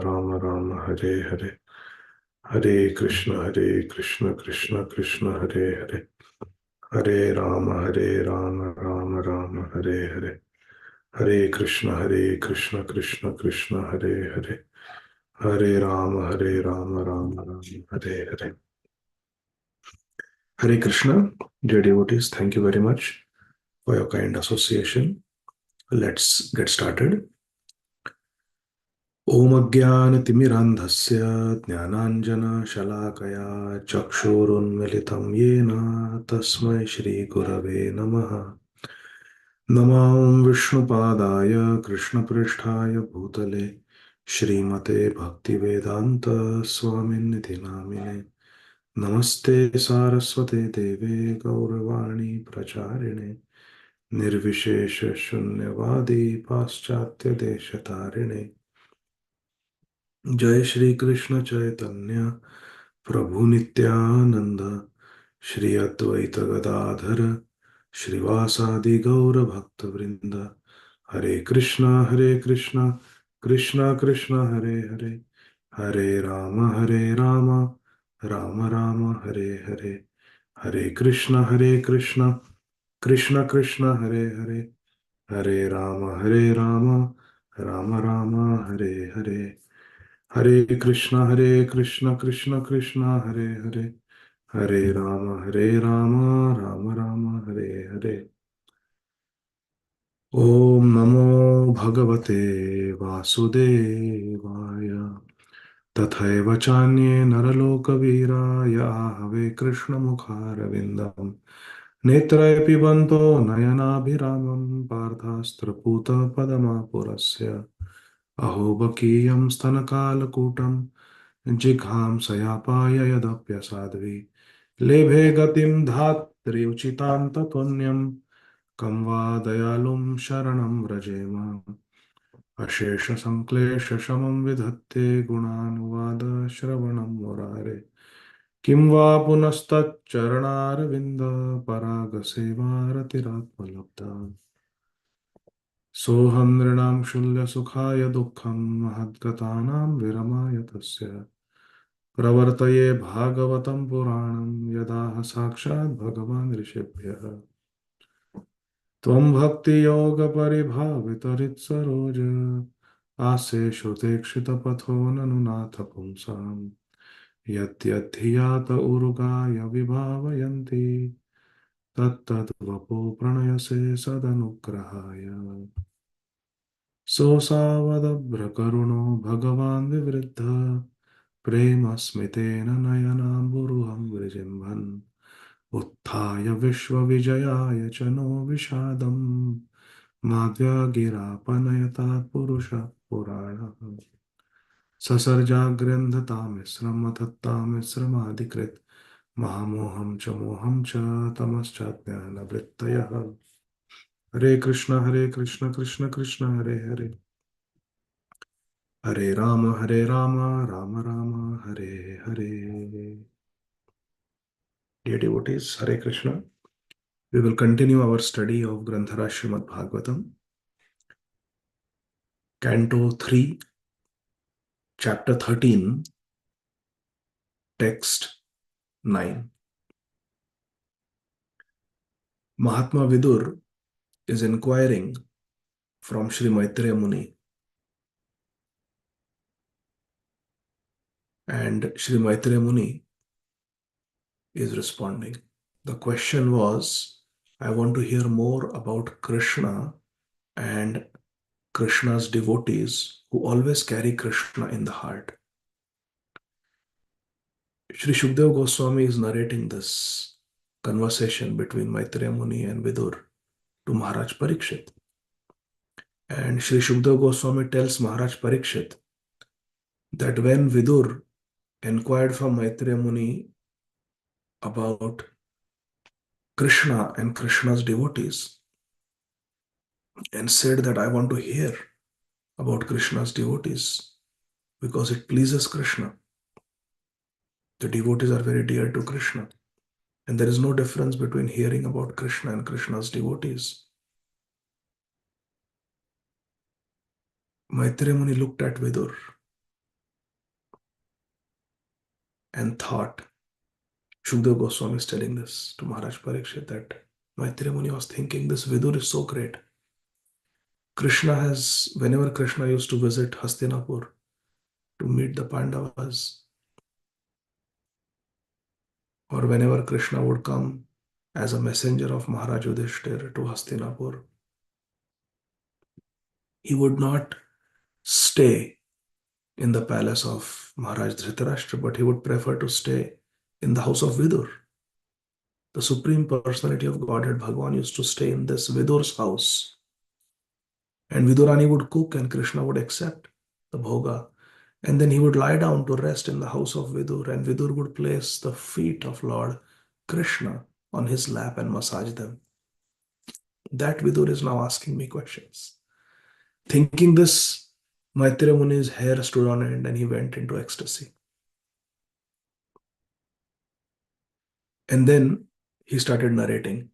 Rama Rama Hare Hare, Hare Krishna Krishna Krishna Hare Hare, Hare Rama Rama Rama Hare Hare, Hare Krishna Krishna Krishna Hare Hare, Hare Rama Rama Rama Hare Hare. Hare Krishna, dear devotees, thank you very much for your kind association. Let's get started. Om Ajnanatimirandhasya Jnananjana Shalakaya Chakshurunmilitam Yena Tasmai Shri Gurave Namaha. Namam Vishnupadaya Krishnapristhaya Bhutale Shrimate Bhaktivedanta Swaminidhi Namine Namaste Saraswate Deve Gauravani Pracharine Nirvishesha Shunyavadi Paschatya Deshatarine Jai Shri Krishna Chaitanya Prabhu Nityananda Shri Advaita Gadadhara Shrivasadi Gaura Bhakta Vrinda Hare Krishna Krishna Krishna Hare Hare Hare Rama Rama Rama Hare Hare Hare Krishna Krishna Krishna Hare Hare Hare Rama Rama Rama Hare Hare Hare Krishna Krishna Krishna Hare Hare Hare Rama Rama Rama Hare Hare. Om Namo Bhagavate Vasudevaya Tathaiva Chanye Naralokavira Have Krishna Mukharavindam Netraye Pibanto Nayanabhiramam Parthastraputa Padamapurasya Aho Bakiyam Stanakalakutam Jigham Sayapaya Yadapyasadvi Lebhe Gatim Dhatri Uchitam Punyam Kamva Dayalum Sharanam Vrajema Ashesha Sanklesha Shamam Vidhatte Gunanuvada Shravanam Murare Kimva Punastat Charanar Vinda Paraga Sevaratiratmalabda Soham Nrinam Shulya Sukhaya Dukkham Mahadgatanam Viramaya Tasya Pravartaye Bhagavatam Puranam Yadaha Sakshat Bhagavan Rishibhyaha Tvam Bhakti Yoga Paribhavitarit Saroja Ase Shotekshita Patho Nanunatha Pumsam Yatyadhiyata Urugaya Vibhavayanti Tattad Vapo Pranayase Sadanugrahaya Sosavadabhra Karuno Bhagavan Vivriddha Prema Smitena Nayanamburuham Vrijimban Utthaya Vishwavijayaya Chano Vishadam Madhya Girapanayata Purusha Purana Sasarjagrindhatamisramathatamisramadikrit Mahamoham cha Tamaschatyana Hare Krishna Krishna Krishna Hare Hare Hare Rama Rama Rama Hare Hare. Dear devotees, Hare Krishna. We will continue our study of Grandhara Srimad Bhagavatam, Canto 3, Chapter 13, Text 9. Mahatma Vidur is inquiring from Sri Maitreya Muni, and Sri Maitreya Muni is responding. The question was, I want to hear more about Krishna and Krishna's devotees who always carry Krishna in the heart. Sri Shukdev Goswami is narrating this conversation between Maitreya Muni and Vidur to Maharaj Parikshit. And Sri Shukdev Goswami tells Maharaj Parikshit that when Vidur inquired from Maitreya Muni about Krishna and Krishna's devotees and said that I want to hear about Krishna's devotees because it pleases Krishna. The devotees are very dear to Krishna, and there is no difference between hearing about Krishna and Krishna's devotees. Maitreya Muni looked at Vidur and thought. Shukdev Goswami is telling this to Maharaj Parikshit that Maitreya Muni was thinking, this Vidur is so great. Whenever Krishna used to visit Hastinapur to meet the Pandavas, or whenever Krishna would come as a messenger of Maharaj Yudhishthir to Hastinapur, he would not stay in the palace of Maharaj Dhritarashtra, but he would prefer to stay in the house of Vidur. The Supreme Personality of Godhead, Bhagavan, used to stay in this Vidur's house. And Vidurani would cook and Krishna would accept the bhoga. And then he would lie down to rest in the house of Vidur, and Vidur would place the feet of Lord Krishna on his lap and massage them. That Vidur is now asking me questions. Thinking this, Maitreya Muni's hair stood on end and he went into ecstasy. And then he started narrating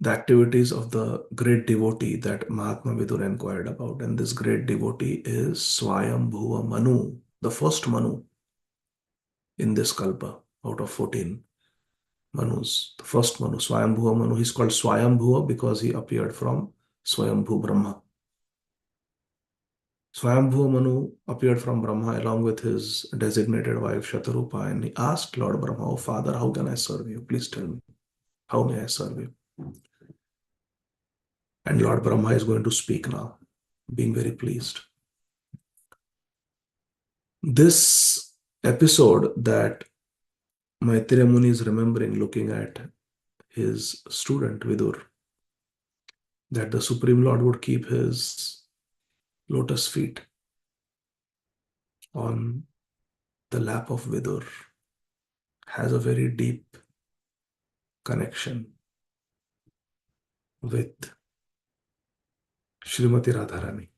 the activities of the great devotee that Mahatma Vidur inquired about. And this great devotee is Swayambhuva Manu, the first Manu in this kalpa out of 14 Manus. The first Manu, Swayambhuva Manu. He's called Swayambhuva because he appeared from Swayambhu Brahma. Swayambhuva Manu appeared from Brahma along with his designated wife Shatarupa, and he asked Lord Brahma, "Oh Father, how can I serve you? Please tell me, how may I serve you?" And Lord Brahma is going to speak now, being very pleased. This episode that Maitreya Muni is remembering, looking at his student Vidur, that the Supreme Lord would keep his lotus feet on the lap of Vidur, has a very deep connection with Srimati Radharani.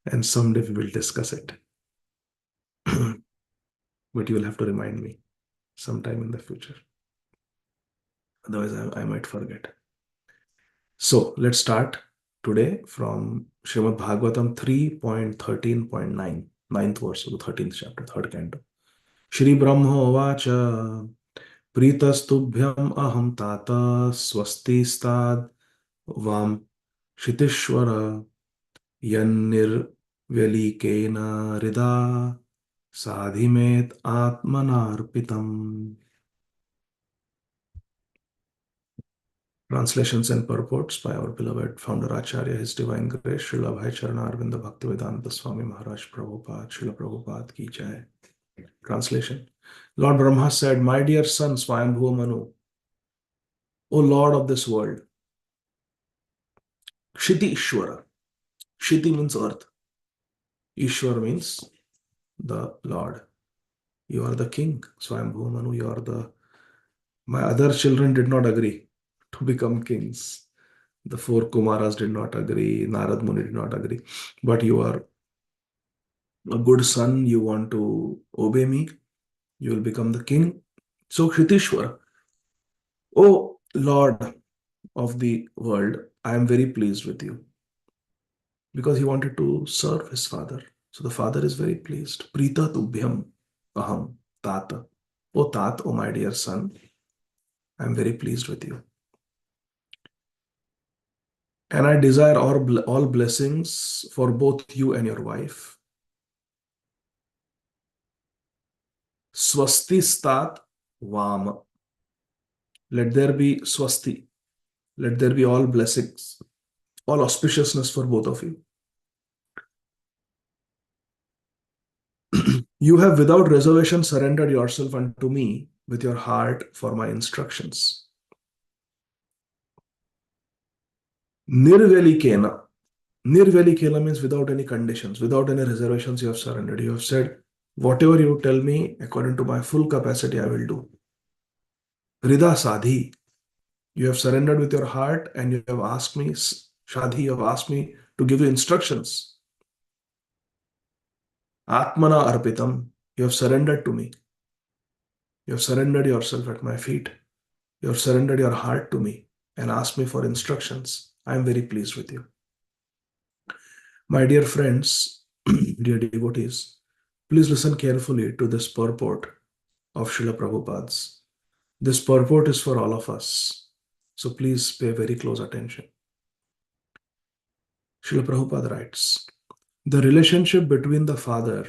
And someday we will discuss it. But you will have to remind me sometime in the future. Otherwise, I might forget. So let's start today from Srimad Bhagavatam 3.13.9, 9th verse of the 13th chapter, 3rd canto. Shri Brahma Vacha Pritastubhyam Aham Tata Swasti Stad Vam Shitishwara Yannir Vyalikena Rida Sadhimet Atmanarpitam. Translations and purports by our beloved founder Acharya, His Divine Grace, Srila Bhai Charana Arvinda Bhakti Vedanta Swami Maharaj Prabhupada, Srila Prabhupada Ki Jai. Translation. Lord Brahma said, "My dear son Swayambhuva Manu, O Lord of this world, Kshiti Ishwara. Kshiti means earth. Ishwar means the Lord. You are the king, Swayambhuva Manu. You are the... My other children did not agree to become kings. The 4 Kumaras did not agree. Narad Muni did not agree. But you are a good son. You want to obey me. You will become the king. So Kshitishwara, O Lord of the world, I am very pleased with you. Because he wanted to serve his father. So the father is very pleased. Prita tubhyam aham tata. O tat, O my dear son, I am very pleased with you. And I desire all blessings for both you and your wife. Swasti stat vam. Let there be swasti. Let there be all blessings, all auspiciousness for both of you. You have without reservation surrendered yourself unto me with your heart for my instructions. Nirvelikena. Nirvelikena means without any conditions, without any reservations you have surrendered. You have said, whatever you tell me, according to my full capacity, I will do. Rida Sadhi. You have surrendered with your heart and you have asked me, Shadhi, you have asked me to give you instructions. Atmana Arpitam. You have surrendered to me. You have surrendered yourself at my feet. You have surrendered your heart to me and asked me for instructions. I am very pleased with you. My dear friends, dear devotees, please listen carefully to this purport of Srila Prabhupada's. This purport is for all of us. So please pay very close attention. Srila Prabhupada writes, the relationship between the father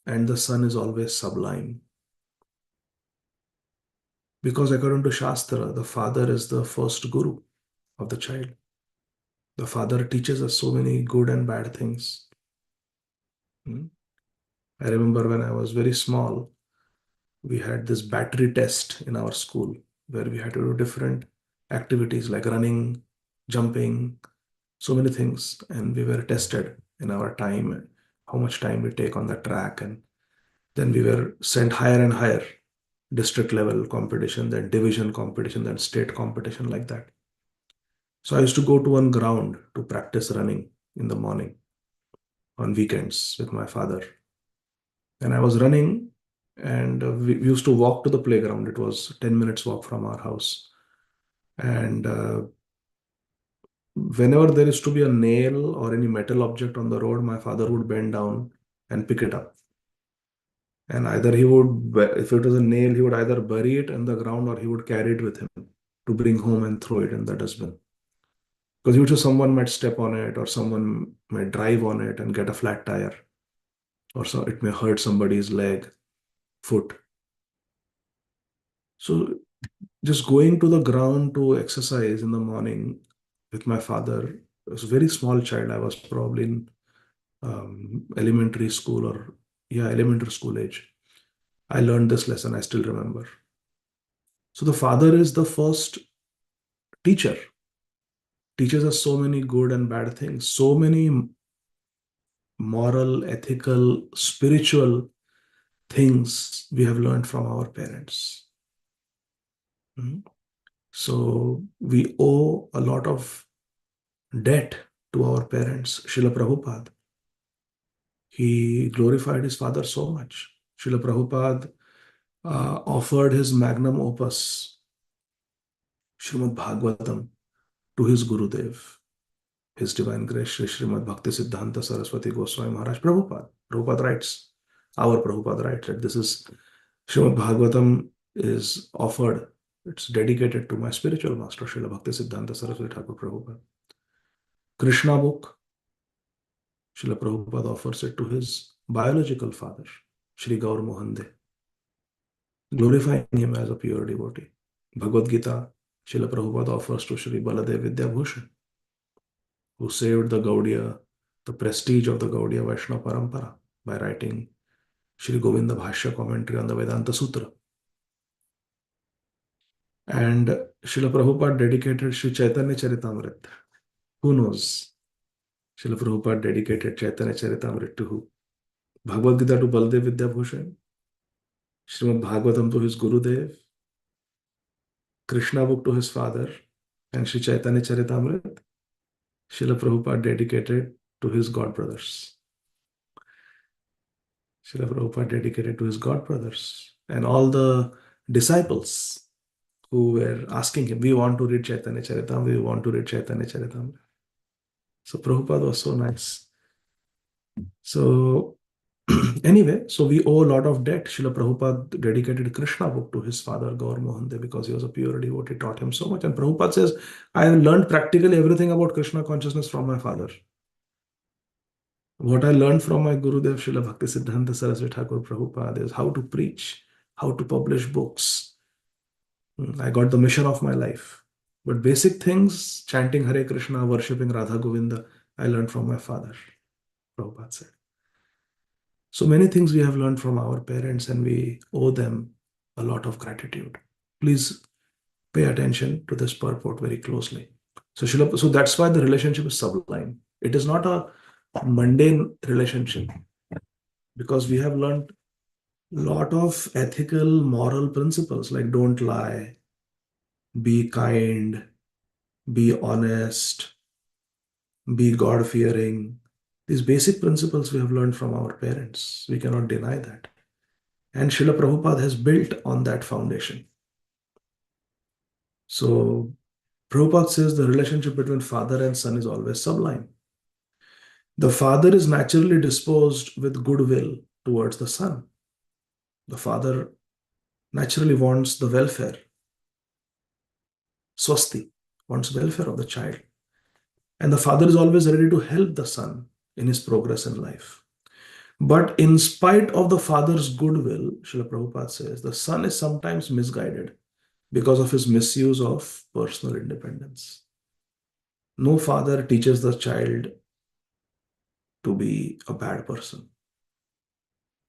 and the son is always sublime. Because according to Shastra, the father is the first guru of the child. The father teaches us so many good and bad things. I remember when I was very small, we had this battery test in our school where we had to do different activities like running, jumping, so many things. And we were tested in our time, how much time we take on the track. And then we were sent higher and higher, district level competition, then division competition, then state competition, like that. So I used to go to one ground to practice running in the morning on weekends with my father. And I was running, and we used to walk to the playground. It was 10 minutes walk from our house. And whenever there is to be a nail or any metal object on the road, my father would bend down and pick it up. And either he would, if it was a nail, he would either bury it in the ground or he would carry it with him to bring home and throw it in the dustbin. Because usually someone might step on it or someone might drive on it and get a flat tire, or so it may hurt somebody's leg, foot. So just going to the ground to exercise in the morning with my father, I was a very small child. I was probably in elementary school, or elementary school age. I learned this lesson, I still remember. So the father is the first teacher, teaches us so many good and bad things, so many moral, ethical, spiritual things we have learned from our parents. So we owe a lot of debt to our parents. Srila Prabhupada, he glorified his father so much. Srila Prabhupada offered his magnum opus, Srimad Bhagavatam, to his Gurudev, His Divine Grace, Sri Srimad Bhakti Siddhanta Saraswati Goswami Maharaj Prabhupada. Prabhupada writes, our Prabhupada writes that this is Srimad Bhagavatam is offered, it's dedicated to my spiritual master, Srila Bhakti Siddhanta Saraswati Thakur Prabhupada. Krishna book, Srila Prabhupada offers it to his biological father, Sri Gaur Mohande, glorifying him as a pure devotee. Bhagavad Gita, Srila Prabhupada offers to Sri Baladev Vidyabhushan, who saved the Gaudiya, the prestige of the Gaudiya Vaishnava Parampara by writing Sri Govinda Bhashya commentary on the Vedanta Sutra. And Srila Prabhupada dedicated Sri Chaitanya Charitamrita. Who knows? Srila Prabhupada dedicated Chaitanya Charitamrita to who? Bhagavad Gita to Baladev Vidyabhushan, Srimad Bhagavatam to his Gurudev, Krishna book to his father, and Sri Chaitanya Charitamrita, Srila Prabhupada dedicated to his god brothers. Srila Prabhupada dedicated to his god brothers and all the disciples who were asking him, we want to read Chaitanya Charitamrita, we want to read Chaitanya Charitamrita. So Prabhupada was so nice. So anyway, so we owe a lot of debt. Srila Prabhupada dedicated Krishna book to his father Gaur Mohande because he was a pure devotee, taught him so much. And Prabhupada says, I have learned practically everything about Krishna consciousness from my father. What I learned from my Gurudev Srila Bhakti Siddhanta Saraswati Thakur Prabhupada is how to preach, how to publish books. I got the mission of my life. But basic things, chanting Hare Krishna, worshipping Radha Govinda, I learned from my father, Prabhupada said. So many things we have learned from our parents and we owe them a lot of gratitude. Please pay attention to this purport very closely. So that's why the relationship is sublime. It is not a mundane relationship because we have learned a lot of ethical, moral principles like don't lie, be kind, be honest, be God-fearing. These basic principles we have learned from our parents. We cannot deny that. And Srila Prabhupada has built on that foundation. So Prabhupada says the relationship between father and son is always sublime. The father is naturally disposed with goodwill towards the son. The father naturally wants the welfare, swasti, wants welfare of the child. And the father is always ready to help the son in his progress in life. But in spite of the father's goodwill, Srila Prabhupada says, the son is sometimes misguided because of his misuse of personal independence. No father teaches the child to be a bad person.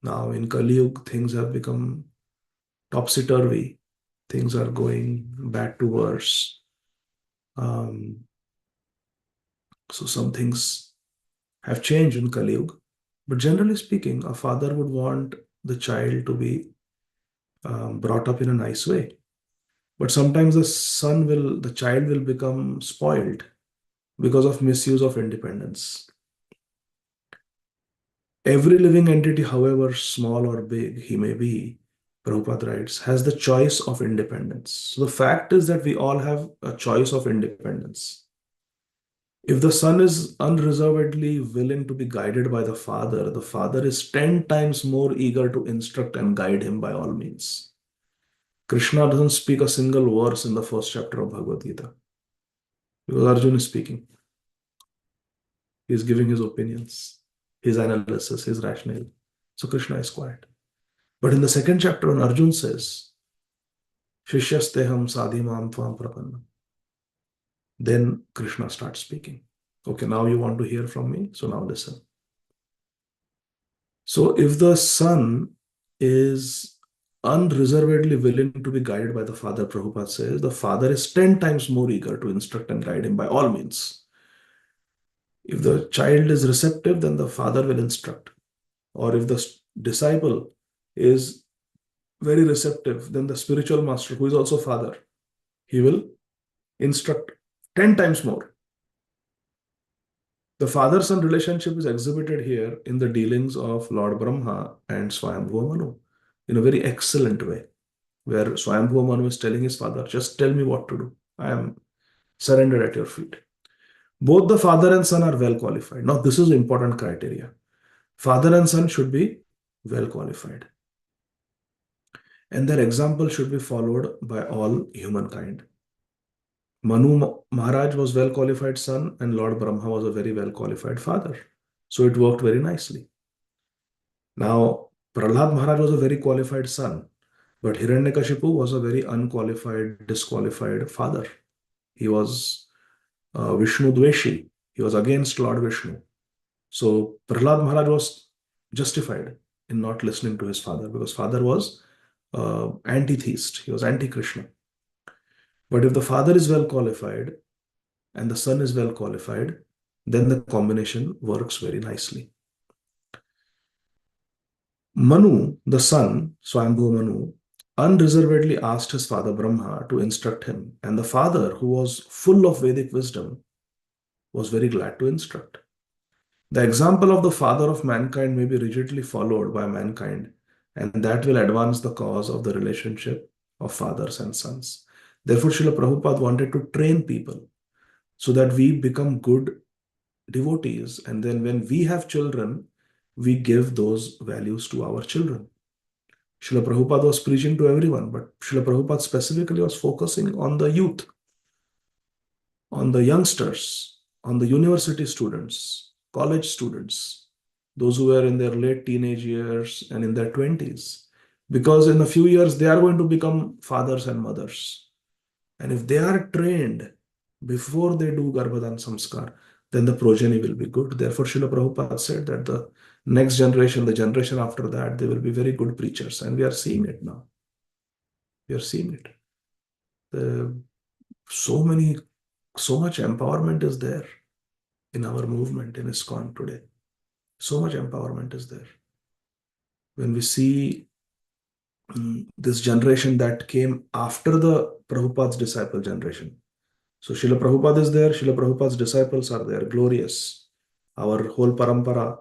Now in Kali Yuga, things have become topsy-turvy. Things are going bad to worse. So some things have changed in Kali Yuga. But generally speaking, a father would want the child to be brought up in a nice way. But sometimes the child will become spoiled because of misuse of independence. Every living entity, however small or big he may be, Prabhupada writes, has the choice of independence. So the fact is that we all have a choice of independence. If the son is unreservedly willing to be guided by the father is 10 times more eager to instruct and guide him by all means. Krishna doesn't speak a single verse in the first chapter of Bhagavad Gita because Arjuna is speaking. He is giving his opinions, his analysis, his rationale. So Krishna is quiet. But in the second chapter, when Arjuna says, Shishyasteham sadhimam tvam prapanna, then Krishna starts speaking. Okay, now you want to hear from me, so now listen. So if the son is unreservedly willing to be guided by the father, Prabhupada says, the father is 10 times more eager to instruct and guide him by all means. If the child is receptive, then the father will instruct. Or if the disciple is very receptive, then the spiritual master, who is also father, he will instruct 10 times more. The father-son relationship is exhibited here in the dealings of Lord Brahma and Swayambhuva Manu in a very excellent way, where Swayambhuva Manu is telling his father, just tell me what to do. I am surrendered at your feet. Both the father and son are well qualified. Now, this is important criteria. Father and son should be well qualified. And their example should be followed by all humankind. Manu Maharaj was well qualified son and Lord Brahma was a very well qualified father. So it worked very nicely. Now, Prahlad Maharaj was a very qualified son, but Hiranyakashipu was a very unqualified, disqualified father. He was Vishnu Dveshi. He was against Lord Vishnu. So Prahlad Maharaj was justified in not listening to his father because father was anti-theist. He was anti-Krishna. But if the father is well qualified and the son is well qualified, then the combination works very nicely. Manu, the son, Swayambhu Manu, unreservedly asked his father Brahma to instruct him, and the father, who was full of Vedic wisdom, was very glad to instruct. The example of the father of mankind may be rigidly followed by mankind, and that will advance the cause of the relationship of fathers and sons. Therefore, Srila Prabhupada wanted to train people so that we become good devotees. And then when we have children, we give those values to our children. Srila Prabhupada was preaching to everyone, but Srila Prabhupada specifically was focusing on the youth, on the youngsters, on the university students, college students, those who are in their late teenage years and in their 20s. Because in a few years, they are going to become fathers and mothers. And if they are trained before they do Garbhadan Samskar, then the progeny will be good. Therefore, Srila Prabhupada said that the next generation, the generation after that, they will be very good preachers. And we are seeing it now. We are seeing it. So much empowerment is there in our movement in ISKCON today. So much empowerment is there. When we see this generation that came after the Prabhupada's disciple generation. So Srila Prabhupada is there, Srila Prabhupada's disciples are there, glorious. Our whole parampara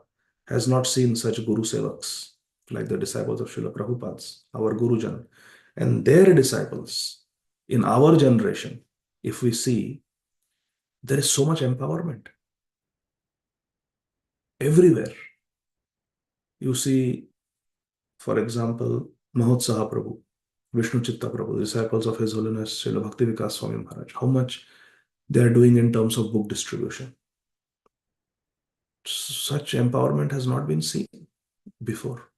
has not seen such Guru Sevaks like the disciples of Srila Prabhupada's, our Gurujan. And their disciples in our generation, if we see, there is so much empowerment. everywhere. You see, for example, Mahotsaha Prabhu, Vishnu Chitta Prabhu, disciples of His Holiness Srila Bhakti Vikas Swami Maharaj, how much they are doing in terms of book distribution. Such empowerment has not been seen before.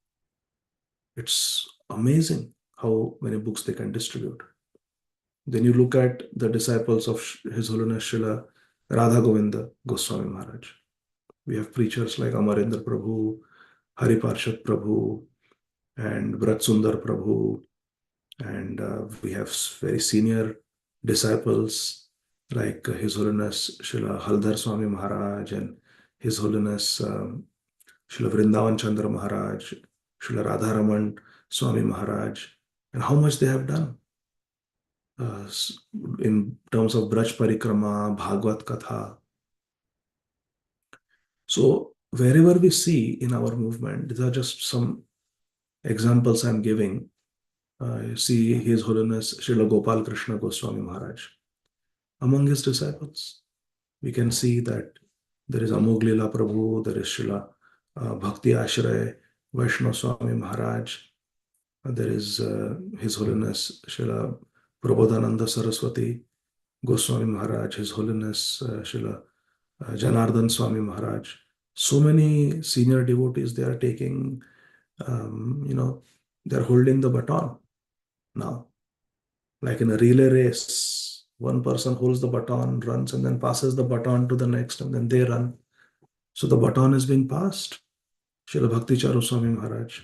It's amazing how many books they can distribute. Then you look at the disciples of His Holiness Srila Radha Govinda Goswami Maharaj. We have preachers like Amarendra Prabhu, Hari Parshad Prabhu, and Brat Sundar Prabhu, and we have very senior disciples like His Holiness Srila Haldhar Swami Maharaj and His Holiness Srila Vrindavan Chandra Maharaj, Srila Radharaman Swami Maharaj, and how much they have done uh, in terms of Braj Parikrama, Bhagavad Katha. So wherever we see in our movement, these are just some examples I'm giving. See His Holiness Srila Gopal Krishna Goswami Maharaj. Among his disciples, we can see that there is Amoglila Prabhu, there is Srila Bhakti Ashray, Vaishnav Swami Maharaj, there is His Holiness Srila Prabodhananda Saraswati Goswami Maharaj, His Holiness Srila Janardhan Swami Maharaj. So many senior devotees, they are taking, they're holding the baton now. Like in a relay race, one person holds the baton, runs, and then passes the baton to the next, and then they run. So the baton is being passed. Srila Bhakti Charu Swami Maharaj,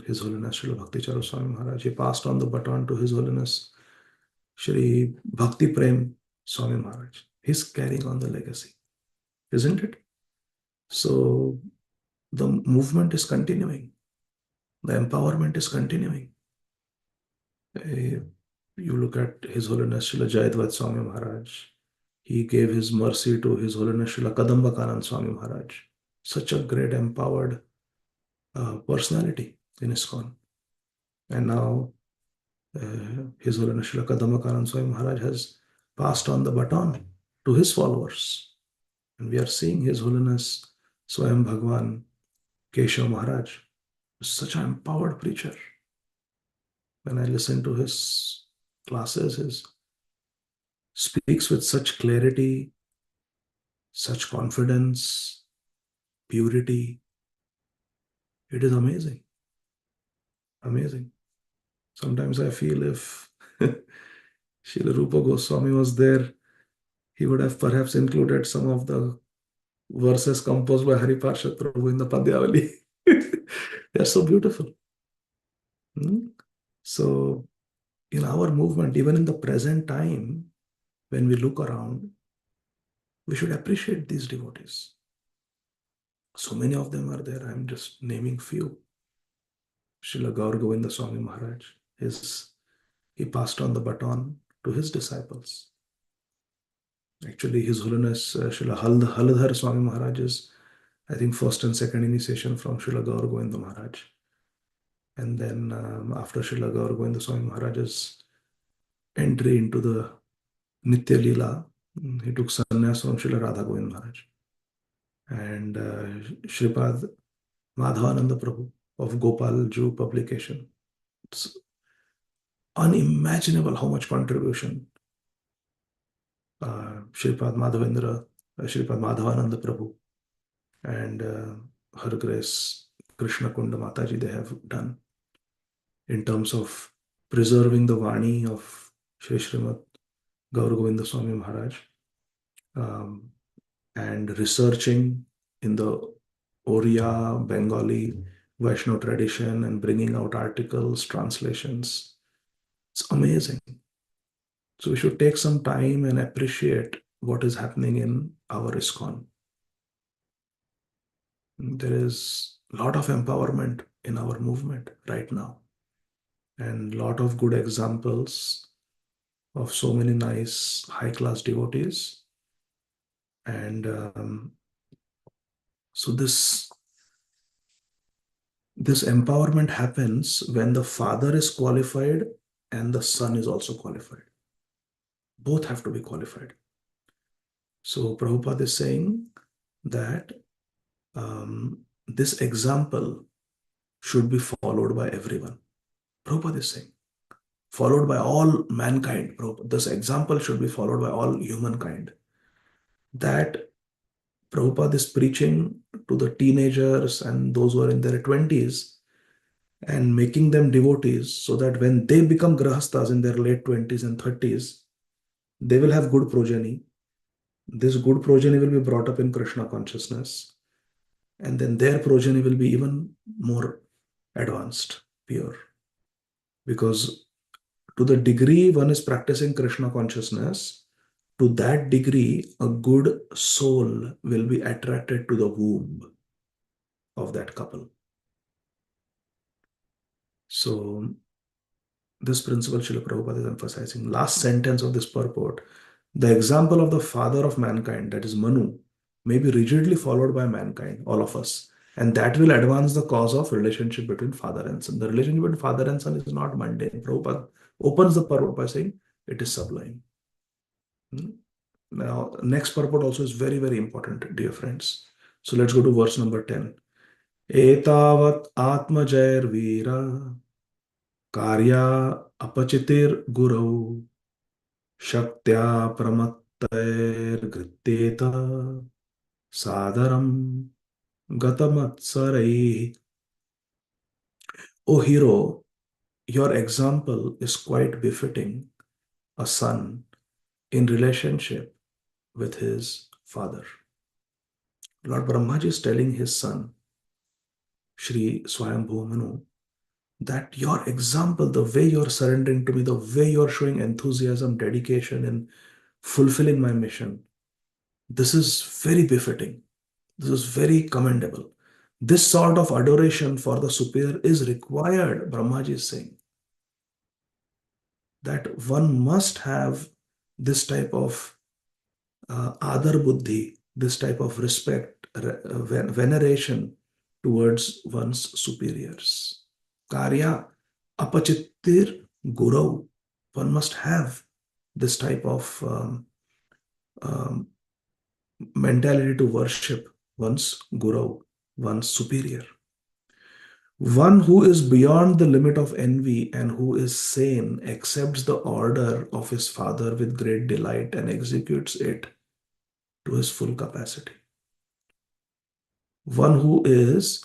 His Holiness Srila Bhakti Charu Swami Maharaj, he passed on the baton to His Holiness Shri Bhakti Prem Swami Maharaj. He's carrying on the legacy, isn't it? So the movement is continuing. The empowerment is continuing. You look at His Holiness Srila Jayadvat Swami Maharaj. He gave his mercy to His Holiness Srila Kadambakanan Swami Maharaj. Such a great empowered personality in ISKCON. And now His Holiness Srila Kadambakanan Swami Maharaj has passed on the baton to his followers. And we are seeing His Holiness Swayam Bhagwan Keshav Maharaj, such an empowered preacher. When I listen to his classes, he speaks with such clarity, such confidence, purity. It is amazing. Amazing. Sometimes I feel if Srila Rupa Goswami was there, he would have perhaps included some of the verses composed by Hari Parshad Prabhu in the Padyavali. They are so beautiful. So, in our movement, even in the present time, when we look around, we should appreciate these devotees. So many of them are there. I'm just naming few. Srila Gaur Govinda Swami Maharaj, he passed on the baton to his disciples. Actually, His Holiness Srila Haladhar Swami Maharaj is, I think, first and second initiation from Srila Gaur Govinda Maharaj. And then after Srila Gaur Govinda Swami Maharaj's entry into the Nitya Leela, he took sannyas from Srila Radha Govinda Maharaj. And Shripad Madhavananda Prabhu of Gopal Jew publication. It's unimaginable how much contribution Shripad Madhavananda Prabhu and Her Grace Krishna Kunda Mataji, they have done in terms of preserving the Vani of Shri Srimad Gaur Govinda Swami Maharaj and researching in the Oriya, Bengali, Vaishnava tradition and bringing out articles, translations. It's amazing. So we should take some time and appreciate what is happening in our ISKCON. There is a lot of empowerment in our movement right now and a lot of good examples of so many nice high-class devotees. And so this empowerment happens when the father is qualified and the son is also qualified. Both have to be qualified. So Prabhupada is saying that this example should be followed by everyone. Prabhupada is saying, followed by all mankind. This example should be followed by all humankind. That Prabhupada is preaching to the teenagers and those who are in their 20s and making them devotees so that when they become grahasthas in their late 20s and 30s, they will have good progeny. This good progeny will be brought up in Krishna consciousness, and then their progeny will be even more advanced, pure. Because to the degree one is practicing Krishna consciousness, to that degree, a good soul will be attracted to the womb of that couple. So, this principle Srila Prabhupada is emphasizing. Last sentence of this purport: the example of the father of mankind, that is Manu, may be rigidly followed by mankind, all of us. And that will advance the cause of relationship between father and son. The relationship between father and son is not mundane. Prabhupada opens the purport by saying it is sublime. Now, next purport also is very, very important, dear friends. So let's go to verse number 10. Etavat atmajair vira karya apachitir gurau shaktya pramattair gritteta sadaram gatamatsarai. O hero, your example is quite befitting a son in relationship with his father. Lord Brahmaji is telling his son, Shri Swayambhu Manu, that your example, the way you're surrendering to me, the way you're showing enthusiasm, dedication in fulfilling my mission, this is very befitting. This is very commendable. This sort of adoration for the superior is required, Brahmaji is saying. That one must have this type of adar buddhi, this type of respect, veneration towards one's superiors. Karya apachittir gurau. One must have this type of um, mentality to worship one's guru, one's superior. One who is beyond the limit of envy and who is sane accepts the order of his father with great delight and executes it to his full capacity. One who is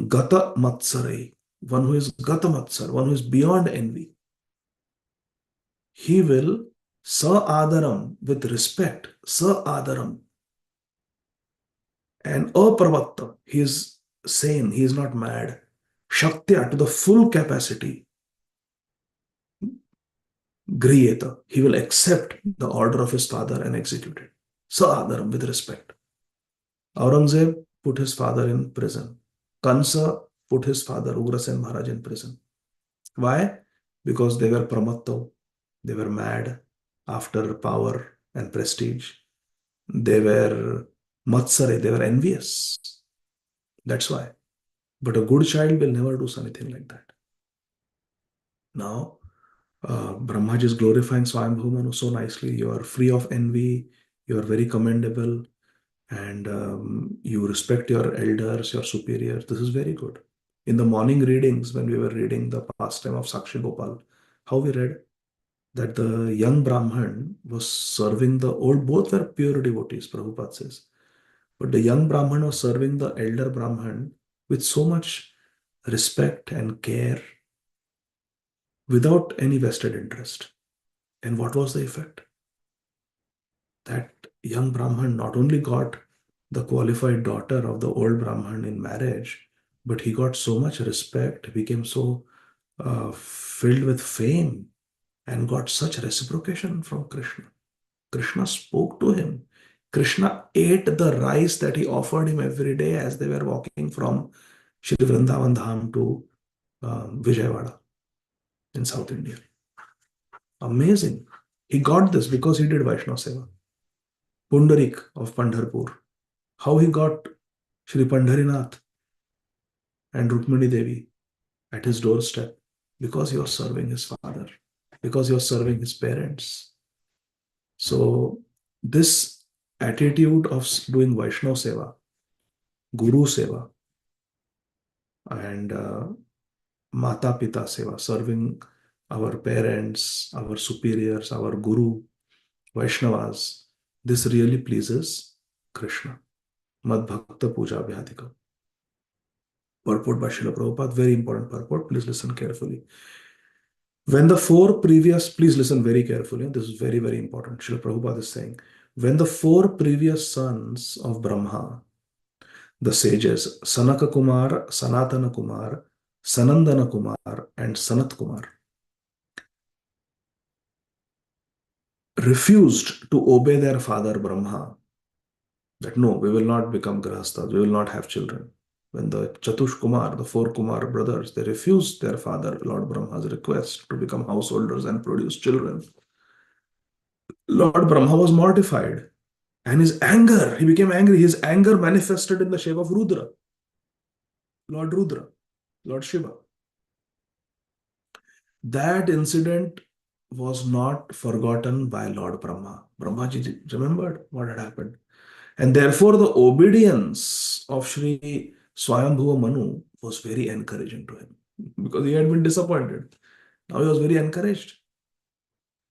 gata matsarai, one who is gata matsar, one who is beyond envy, he will sa adaram, with respect, sa adaram, and apravatta, he is sane, he is not mad, shaktya, to the full capacity, griyeta, he will accept the order of his father and execute it. Sa adaram, with respect. Aurangzeb put his father in prison. Kansa put his father, Ugrasen Maharaj, in prison. Why? Because they were pramatta, they were mad after power and prestige. They were matsare, they were envious. That's why. But a good child will never do anything like that. Now, Brahmaji is glorifying Swayambhu Manu so nicely. You are free of envy, you are very commendable, and you respect your elders, your superiors. This is very good. In the morning readings, when we were reading the pastime of Sakshi Gopal, how we read that the young Brahman was serving the old, both were pure devotees, Prabhupada says. But the young Brahman was serving the elder Brahman with so much respect and care without any vested interest. And what was the effect? That young Brahman not only got the qualified daughter of the old Brahman in marriage, but he got so much respect, became so filled with fame, and got such reciprocation from Krishna. Krishna spoke to him. Krishna ate the rice that he offered him every day as they were walking from Shri Vrindavan Dham to Vijayawada in South India. Amazing. He got this because he did Vaishnava Seva. Pundarik of Pandharpur. How he got Shri Pandharinath and Rukmini Devi at his doorstep? Because he was serving his father, because he was serving his parents. So this attitude of doing Vaishnava Seva Guru Seva, and Mata Pita Seva, serving our parents, our superiors, our Guru, Vaishnavas. This really pleases Krishna. Mad Bhakta Puja Vyadika. Purport by Srila Prabhupada, very important purport. Please listen carefully. When the four previous, please listen very carefully, this is very, very important. Srila Prabhupada is saying, when the four previous sons of Brahma, the sages, Sanaka Kumar, Sanatana Kumar, Sanandana Kumar, and Sanat Kumar, refused to obey their father Brahma, that no, we will not become Grahasthas, we will not have children. When the Chatush Kumar, the four Kumar brothers, they refused their father, Lord Brahma's request to become householders and produce children, Lord Brahma was mortified. And his anger, he became angry. His anger manifested in the shape of Rudra, Lord Shiva. That incident was not forgotten by Lord Brahma. Brahmaji remembered what had happened. And therefore, the obedience of Sri Swayambhuva Manu was very encouraging to him because he had been disappointed. Now he was very encouraged.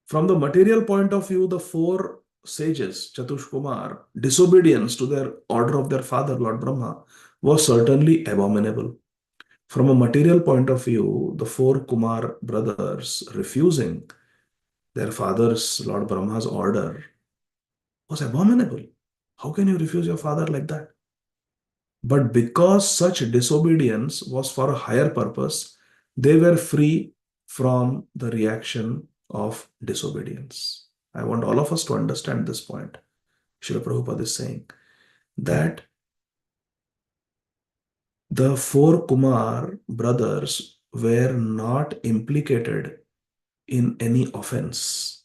From the material point of view, the four sages, Chatush Kumar, disobedience to their order of their father, Lord Brahma, was certainly abominable. From a material point of view, the four Kumar brothers refusing their father's, Lord Brahma's order was abominable. How can you refuse your father like that? But because such disobedience was for a higher purpose, they were free from the reaction of disobedience. I want all of us to understand this point. Srila Prabhupada is saying that the four Kumar brothers were not implicated in any offense,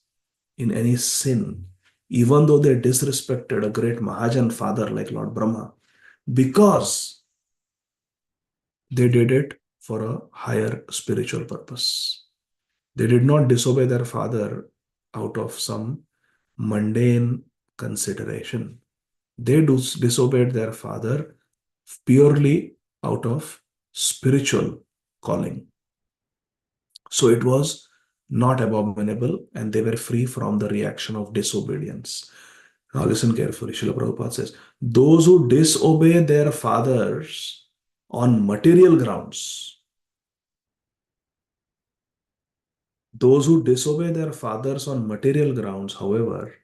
in any sin, even though they disrespected a great Mahajan father like Lord Brahma, because they did it for a higher spiritual purpose. They did not disobey their father out of some mundane consideration. They disobeyed their father purely out of spiritual calling. So it was not abominable and they were free from the reaction of disobedience. Now listen carefully. Srila Prabhupada says, those who disobey their fathers on material grounds, those who disobey their fathers on material grounds, however,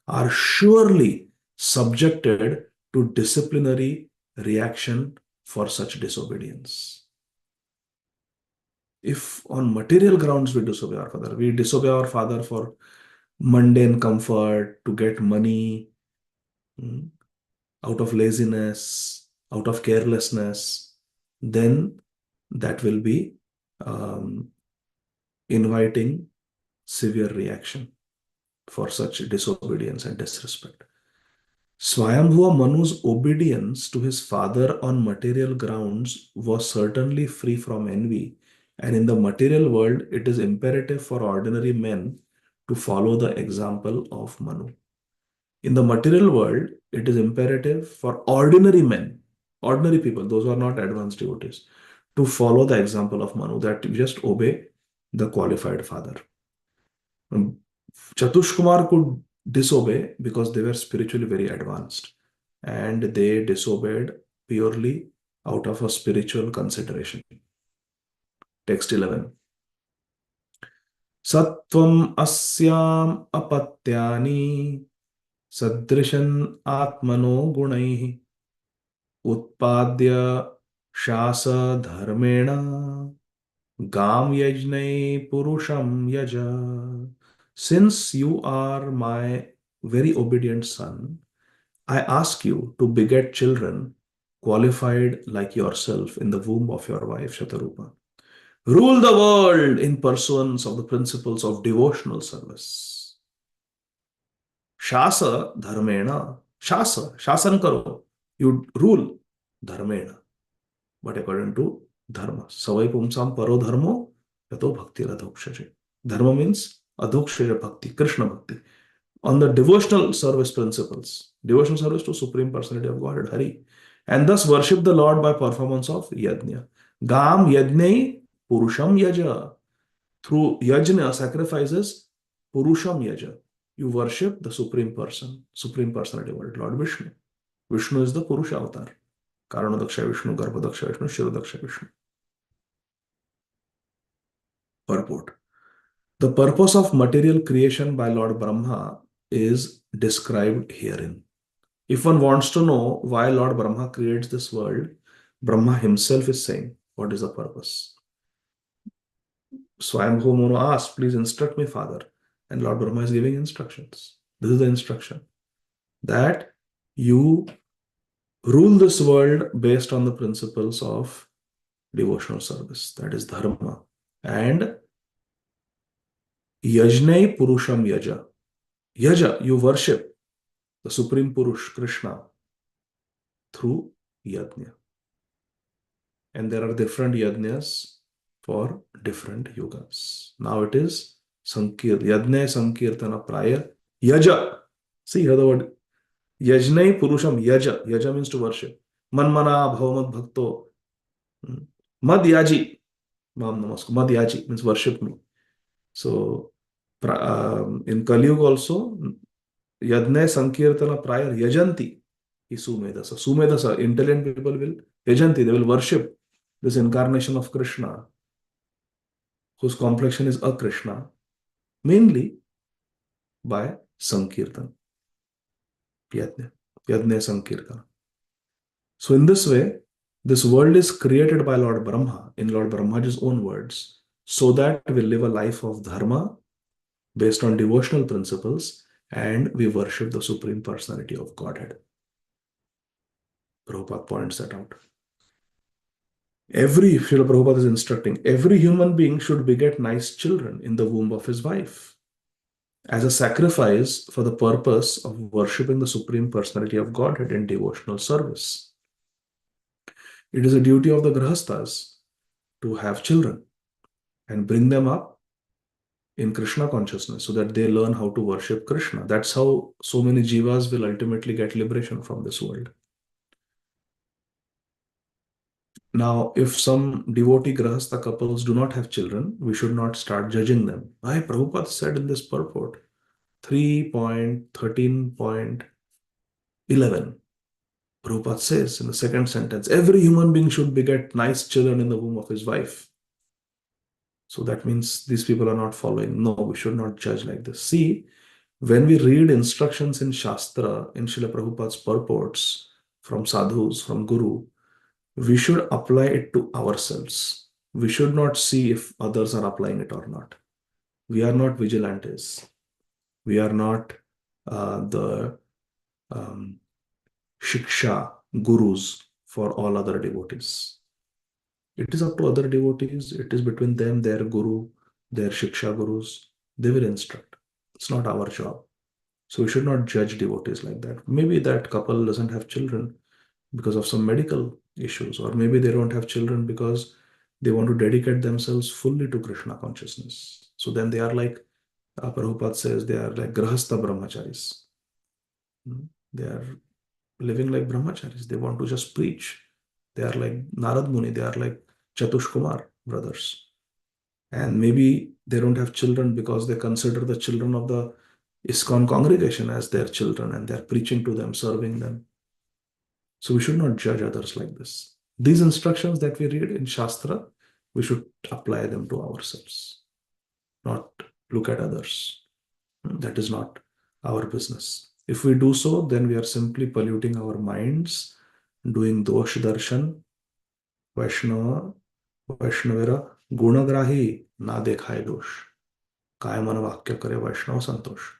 are surely subjected to disciplinary reaction for such disobedience. If on material grounds we disobey our father for mundane comfort, to get money, out of laziness, out of carelessness, then that will be inviting severe reaction for such disobedience and disrespect. Swayambhuva Manu's obedience to his father on material grounds was certainly free from envy, and in the material world, it is imperative for ordinary men to follow the example of Manu. In the material world, it is imperative for ordinary men, ordinary people, those who are not advanced devotees, to follow the example of Manu, that you just obey the qualified father. Chatush Kumar could disobey because they were spiritually very advanced and they disobeyed purely out of a spiritual consideration. Text 11. Sattvam asyam apatyani sadrishan atmano gunaihi utpadya shasa dharmena gam yajnai purusham yaja. Since you are my very obedient son, I ask you to beget children qualified like yourself in the womb of your wife Shatarupa. Rule the world in pursuance of the principles of devotional service. Shasa dharmena. Shasan karo. You rule dharmena. But according to dharma. Savai pumsam paro dharmo yato bhakti radhokshaje. Dharma means adhokshaja bhakti, Krishna bhakti. On the devotional service principles. Devotional service to Supreme Personality of Godhead, Hari. and thus worship the Lord by performance of yajna. Gam yajnai purusham yaja. Through yajna, sacrifices, purusham yaja. You worship the Supreme Person, Supreme Personality of Lord Vishnu. Vishnu is the Purusha avatar. Karanadaksha Vishnu, Garbhadaksha Vishnu, Shirodaksha Vishnu. Purport. The purpose of material creation by Lord Brahma is described herein. If one wants to know why Lord Brahma creates this world, Brahma himself is saying, what is the purpose? Swayambhu Manu asks, please instruct me, Father. And Lord Brahma is giving instructions. This is the instruction that you rule this world based on the principles of devotional service, that is dharma. And yajnai purusham yaja. Yaja, you worship the Supreme Purush, Krishna, through yajna. And there are different yajnas for different yugas. Now it is yajna sankirtana praya yaja. See here the word yajnai purusham yaja. Yaja means to worship. Manmana bhavamad bhakto. Mad yaji. Mam namaskar. Mad yaji means worship me. So in Kali Yuga also, yajna sankirtana praya yajanti. Sumedasa. Sumedasa, intelligent people will yajanti, they will worship this incarnation of Krishna, whose complexion is a Krishna, mainly by Sankirtan. Yajna Sankirtana. So in this way, this world is created by Lord Brahma, in Lord Brahmaji's own words, so that we live a life of dharma based on devotional principles and we worship the Supreme Personality of Godhead. Prabhupada points that out. Srila Prabhupada is instructing, every human being should beget nice children in the womb of his wife as a sacrifice for the purpose of worshipping the Supreme Personality of Godhead in devotional service. It is a duty of the Grahasthas to have children and bring them up in Krishna consciousness so that they learn how to worship Krishna. That's how so many jivas will ultimately get liberation from this world. Now, if some devotee Grahastha couples do not have children, we should not start judging them. Prabhupada said in this purport, 3.13.11, Prabhupada says in the second sentence, every human being should beget nice children in the womb of his wife. So that means these people are not following. No, we should not judge like this. See, when we read instructions in Shastra, in Srila Prabhupada's purports, from sadhus, from Guru, we should apply it to ourselves. We should not see if others are applying it or not. We are not vigilantes. We are not the shiksha gurus for all other devotees. It is up to other devotees. It is between them, their guru, their shiksha gurus. They will instruct. It's not our job. So we should not judge devotees like that. Maybe that couple doesn't have children because of some medical issues, or maybe they don't have children because they want to dedicate themselves fully to Krishna consciousness. So then they are like, Prabhupada says, they are like Grahastha Brahmacharis. They are living like Brahmacharis. They want to just preach. They are like Narad Muni. They are like Chatush Kumar brothers. And maybe they don't have children because they consider the children of the ISKCON congregation as their children and they're preaching to them, serving them. So we should not judge others like this. These instructions that we read in Shastra, we should apply them to ourselves, not look at others. That is not our business. If we do so, then we are simply polluting our minds, doing dosh darshan, Vaishnavera, gunagrahi, na dekhai dosh. Kaya mana vakya kare Vaishnava santosh.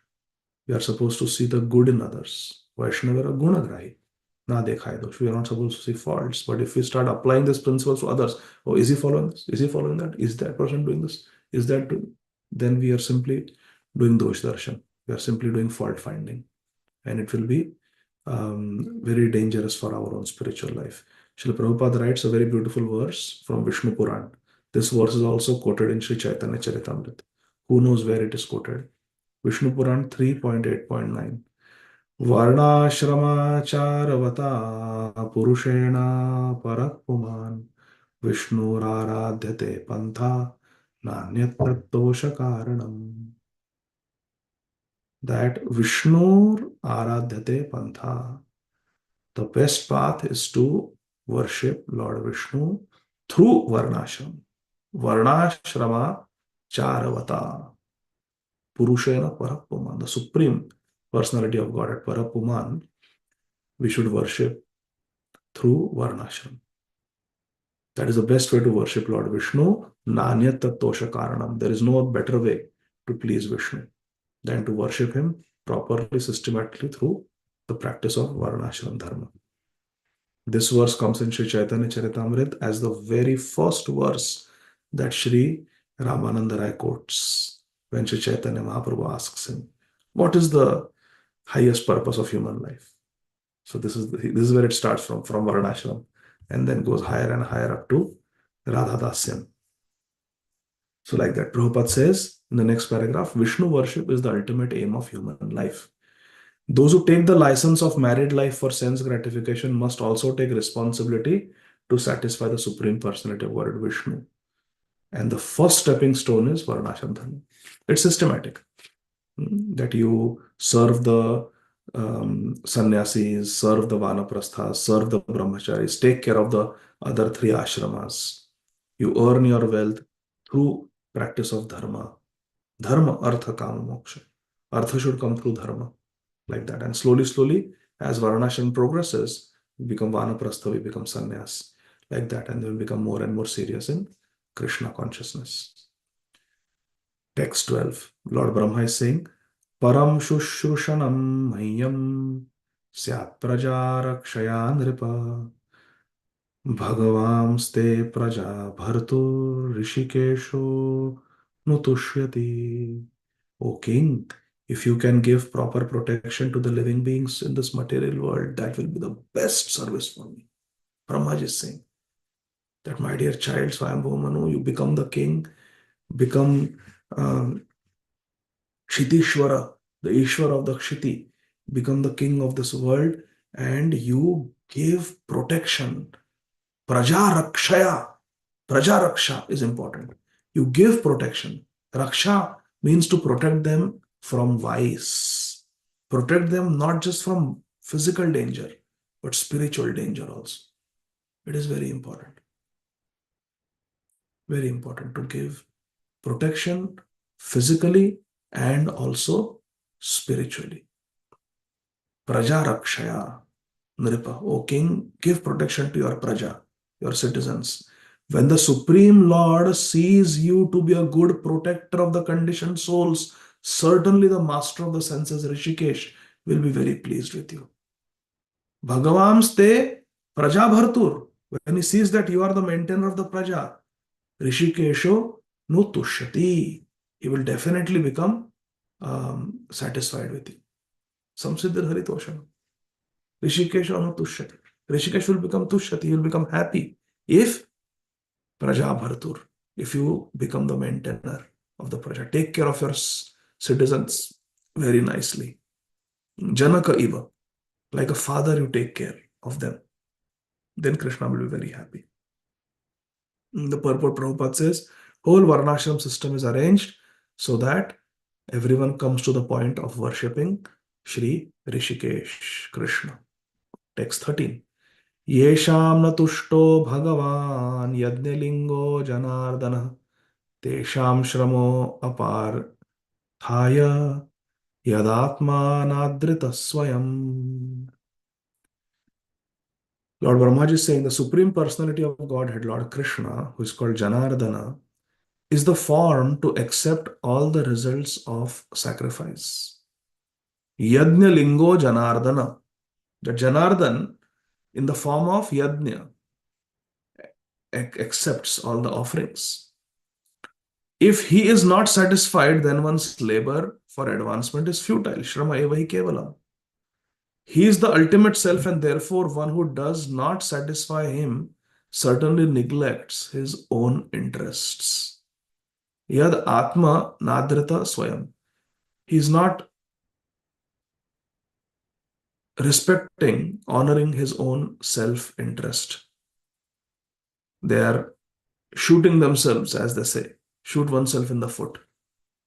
We are supposed to see the good in others. Vaishnavera gunagrahi. Na dekhai dosh. We are not supposed to see faults. But if we start applying these principles to others, oh, is he following this? Is he following that? Is that person doing this? Is that doing? Then we are simply doing dosh darshan. We are simply doing fault finding. And it will be very dangerous for our own spiritual life. Srila Prabhupada writes a very beautiful verse from Vishnu Puran. This verse is also quoted in Sri Chaitanya Charitamrita. Who knows where it is quoted? Vishnu Puran 3.8.9. वर्णाश्रमाचारवता पुरुषेण परः पुमान् विष्णुराराध्यते पन्था नान्यत्तत्तोषकारणम्. That Vishnur Aradhyate Pantha. The best path is to worship Lord Vishnu through Varnashram. Varnashrama Charavata. Purushena Parapuman. The Supreme Personality of God at Parapuman, we should worship through Varnashram. That is the best way to worship Lord Vishnu. Nanyat Tattosha Karanam. There is no better way to please Vishnu than to worship him properly, systematically through the practice of Varnashram Dharma. This verse comes in Sri Chaitanya Charitamrita as the very first verse that Sri Ramananda Rai quotes when Sri Chaitanya Mahaprabhu asks him, what is the highest purpose of human life? So this is where it starts from Varnashram, and then goes higher and higher up to Radha Dasyam. So like that, Prabhupada says in the next paragraph, Vishnu worship is the ultimate aim of human life. Those who take the license of married life for sense gratification must also take responsibility to satisfy the Supreme Personality of Godhead Vishnu. And the first stepping stone is Varnashram Dharma. It's systematic. That you serve the sannyasis, serve the vanaprasthas, serve the brahmacharis, take care of the other three ashramas. You earn your wealth through practice of dharma. Dharma, artha, kama, moksha. Artha should come through dharma, like that. And slowly, slowly, as Varanashram progresses, we become vanaprastha, we become sannyas, like that. And then we become more and more serious in Krishna consciousness. Text 12. Lord Brahma is saying, Param Shushrushanam Mayam Syat Prajarakshaya Nripa Bhagavamste Praja Bhartur Rishikesho Nutushyati. O king, if you can give proper protection to the living beings in this material world, that will be the best service for me. Brahmaji is saying that, my dear child, Swayambhu Manu, you become the king, become Kshitishwara, the Ishwar of the Kshiti, become the king of this world, and you give protection. Praja Rakshaya. Praja Raksha is important. You give protection. Raksha means to protect them from vice. Protect them not just from physical danger, but spiritual danger also. It is very important. Very important to give protection physically and also spiritually. Praja Rakshaya. Nripa, O king, give protection to your praja, your citizens. When the Supreme Lord sees you to be a good protector of the conditioned souls, certainly the master of the senses, Rishikesh, will be very pleased with you. Bhagavamste praja bhartur. When he sees that you are the maintainer of the praja, Rishikesho no tushyati. He will definitely become satisfied with you. Samsiddhir haritoshanam. Rishikesh or Tushyati. Rishikesh will become Tushyati, he will become happy if Praja Bhartur, if you become the maintainer of the Praja. Take care of your citizens very nicely. Janaka Iva, like a father, you take care of them. Then Krishna will be very happy. The purport Prabhupada says, whole Varnashram system is arranged so that everyone comes to the point of worshipping Shri Rishikesh, Krishna. Text 13. येषां न तुष्टो भगवान् यज्ञलिङ्गो जनार्दनः तेषां श्रमो अपार्थाय यदात्मानादृतः स्वयम्. Lord Brahmaji is saying the Supreme Personality of Godhead, Lord Krishna, who is called Janardana, is the form to accept all the results of sacrifice. Yajna Lingo Janardana. The Janardan, in the form of Yajna, accepts all the offerings. If he is not satisfied, then one's labor for advancement is futile. Shrama eva hi kevalam. He is the ultimate self, and therefore one who does not satisfy him certainly neglects his own interests. Yad Atma Nadrita Swayam. He is not respecting, honoring his own self-interest. They are shooting themselves, as they say, shoot oneself in the foot.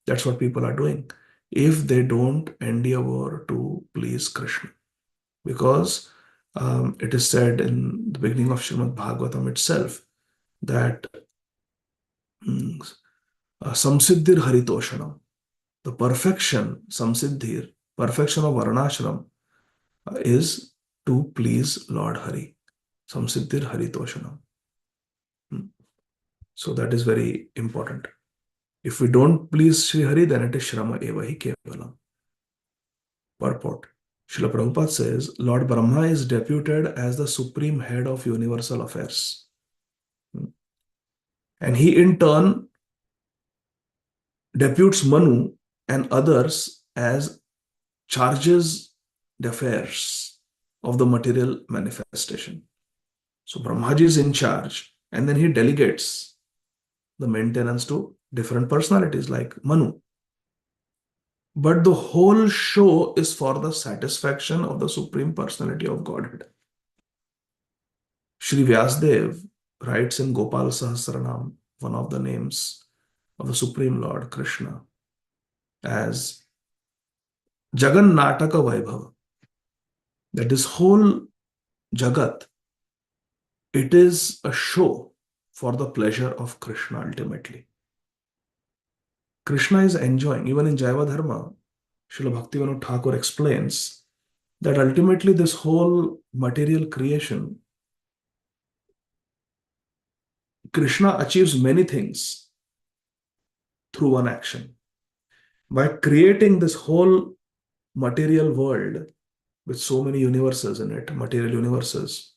That's what people are doing if they don't endeavor to please Krishna. Because it is said in the beginning of Srimad Bhagavatam itself that mm, samsiddhir haritoshanam, the perfection, samsiddhir, perfection of varnashram is to please Lord Hari. Samsiddhir haritoshanam. So that is very important. If we don't please Sri Hari, then it is Shrama Eva Hi Kevalam. Purport. Srila Prabhupada says, Lord Brahma is deputed as the supreme head of universal affairs. And he in turn deputes Manu and others as charges d'affaires of the material manifestation. So Brahmaji is in charge, and then he delegates the maintenance to different personalities like Manu. But the whole show is for the satisfaction of the Supreme Personality of Godhead. Sri Vyasdev writes in Gopal Sahasranam, one of the names of the Supreme Lord Krishna, as Jagannataka Vaibhava. That this whole Jagat, it is a show for the pleasure of Krishna ultimately. Krishna is enjoying, even in Jaiva Dharma, Srila Bhaktivinoda Thakur explains that ultimately this whole material creation, Krishna achieves many things through one action. By creating this whole material world with so many universes in it, material universes,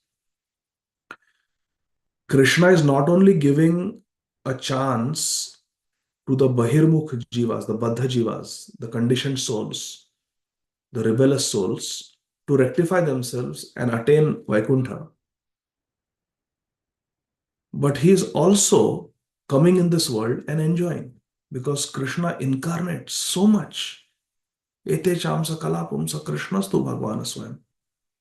Krishna is not only giving a chance to the Bahirmukh Jivas, the Baddha Jivas, the conditioned souls, the rebellious souls, to rectify themselves and attain Vaikuntha. But he is also coming in this world and enjoying, because Krishna incarnates so much. Ete chamsa kalapumsa Krishnastu Bhagwan Swayam.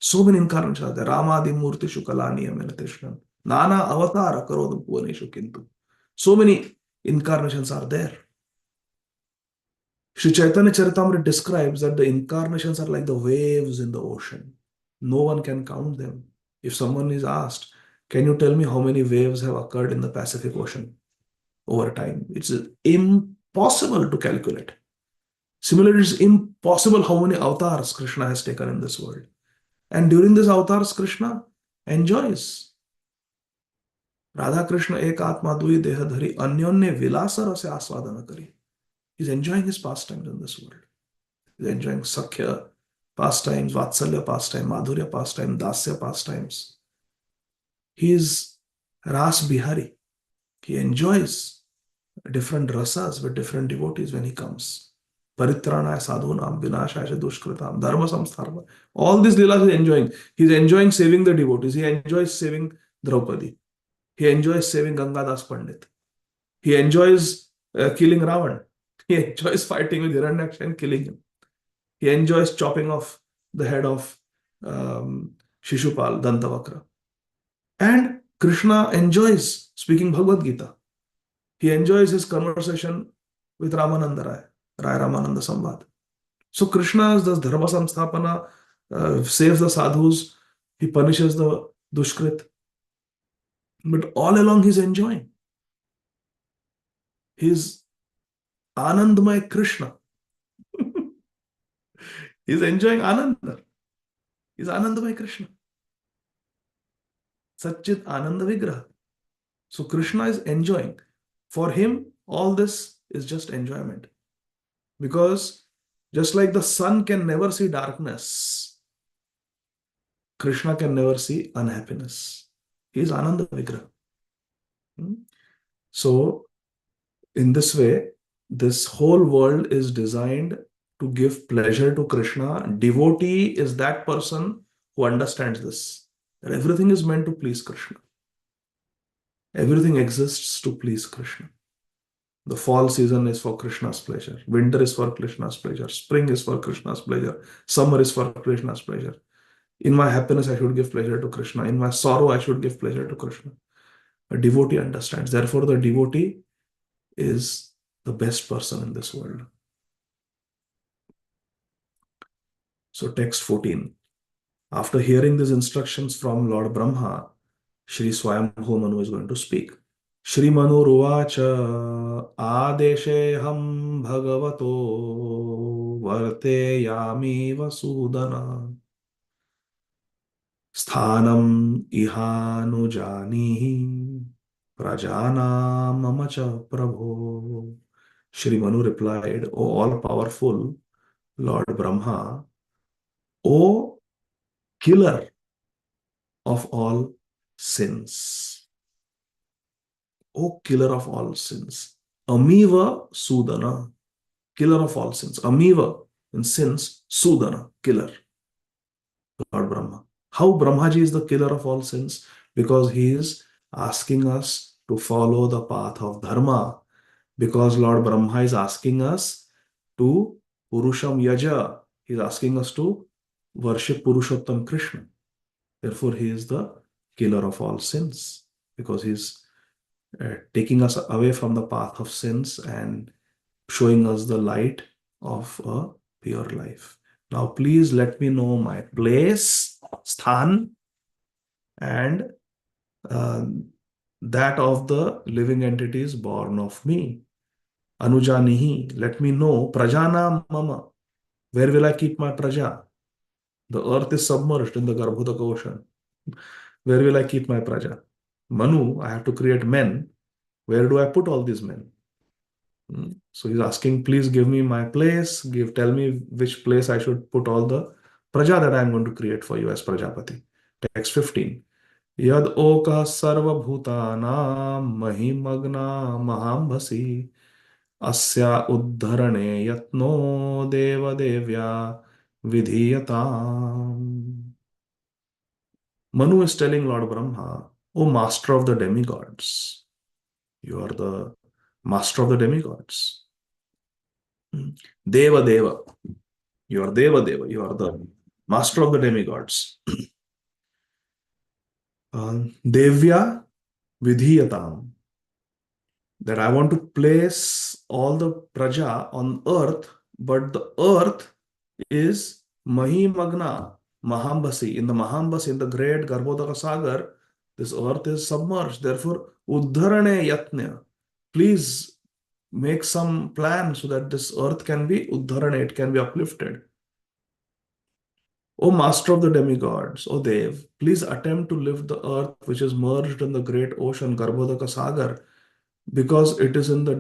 So many incarnations are there. Ramadi Murtishu Kalaniyamena Tishnan. Nana Avatara Karodam Puvaneshu Kintu. So many incarnations are there. Sri Chaitanya Charitamrita describes that the incarnations are like the waves in the ocean. No one can count them. If someone is asked, can you tell me how many waves have occurred in the Pacific Ocean over time? It's impossible to calculate. Similarly, it's impossible how many avatars Krishna has taken in this world. And during this avatars, Krishna enjoys. Radha Krishna ek atma dui dehadhari anyonne vilasa rase aswadana kari. He's enjoying his pastimes in this world. He's enjoying Sakhya pastimes, Vatsalya pastimes, Madhurya pastimes, Dasya pastimes. He is Ras Bihari. He enjoys different rasas with different devotees when he comes. Paritranaya sadhunam, vinashaya dushkritam, dharma samstharva. All these leelas he's enjoying. He's enjoying saving the devotees. He enjoys saving Draupadi. He enjoys saving Gangadas Pandit. He enjoys killing Ravan. He enjoys fighting with Hiranyaksha and killing him. He enjoys chopping off the head of Shishupal, Dantavakra. And Krishna enjoys speaking Bhagavad Gita. He enjoys his conversation with Ramananda Rai, Rai Ramananda Samvad. So Krishna does dharma samsthapana, saves the sadhus, he punishes the dushkrit. But all along he's enjoying. He's Anandamay Krishna. He's enjoying Ananda. He's Anandamay Krishna. Satchit Ananda Vigraha. So Krishna is enjoying. For him, all this is just enjoyment. Because just like the sun can never see darkness, Krishna can never see unhappiness. He is Ananda Vigraha. So, in this way, this whole world is designed to give pleasure to Krishna. Devotee is that person who understands this. That everything is meant to please Krishna. Everything exists to please Krishna. The fall season is for Krishna's pleasure. Winter is for Krishna's pleasure. Spring is for Krishna's pleasure. Summer is for Krishna's pleasure. In my happiness, I should give pleasure to Krishna. In my sorrow, I should give pleasure to Krishna. A devotee understands. Therefore, the devotee is the best person in this world. So, text 14. After hearing these instructions from Lord Brahma, Shri Swayambhu Manu is going to speak. Shri Manu Ruvacha Adesheham Bhagavato Varteyami Vasudana Sthanam Ihanujanihi Prajana Mamacha Prabho. Shri Manu replied, O all-powerful Lord Brahma, O killer of all sins. O killer of all sins. Amiva Sudana, killer of all sins. Amiva in sins, Sudana, killer. Lord Brahma. How Brahmaji is the killer of all sins? Because he is asking us to follow the path of Dharma. Because Lord Brahma is asking us to Purusham Yaja. He is asking us to worship Purushottam Krishna. Therefore, he is the killer of all sins. Because he is taking us away from the path of sins and showing us the light of a pure life. Now, please let me know my place, sthan, and that of the living entities born of me. Anujanihi, let me know. Prajana mama, where will I keep my praja? The earth is submerged in the Garbhodaka ocean. Where will I keep my praja? Manu, I have to create men. Where do I put all these men? So he's asking, please give me my place, tell me which place I should put all the praja that I'm going to create for you as Prajapati. Text 15. Yad oka sarva bhutanam mahimagna mahambhasi asya uddharane yatno deva devya vidhiyatam. Manu is telling Lord Brahma, O master of the demigods, you are the master of the demigods. Deva Deva. You are Deva Deva. You are the master of the demigods. Devya Vidhiyatam. That I want to place all the praja on earth, but the earth is Mahimagna, Mahambasi. In the Mahambasi, in the great Garbhodaka Sagar, this earth is submerged. Therefore, Uddharane Yatnya. Please make some plan so that this earth can be Uddharane, it can be uplifted. O master of the demigods, O Dev, please attempt to lift the earth which is merged in the great ocean, Garbhodaka Sagar, because it is going to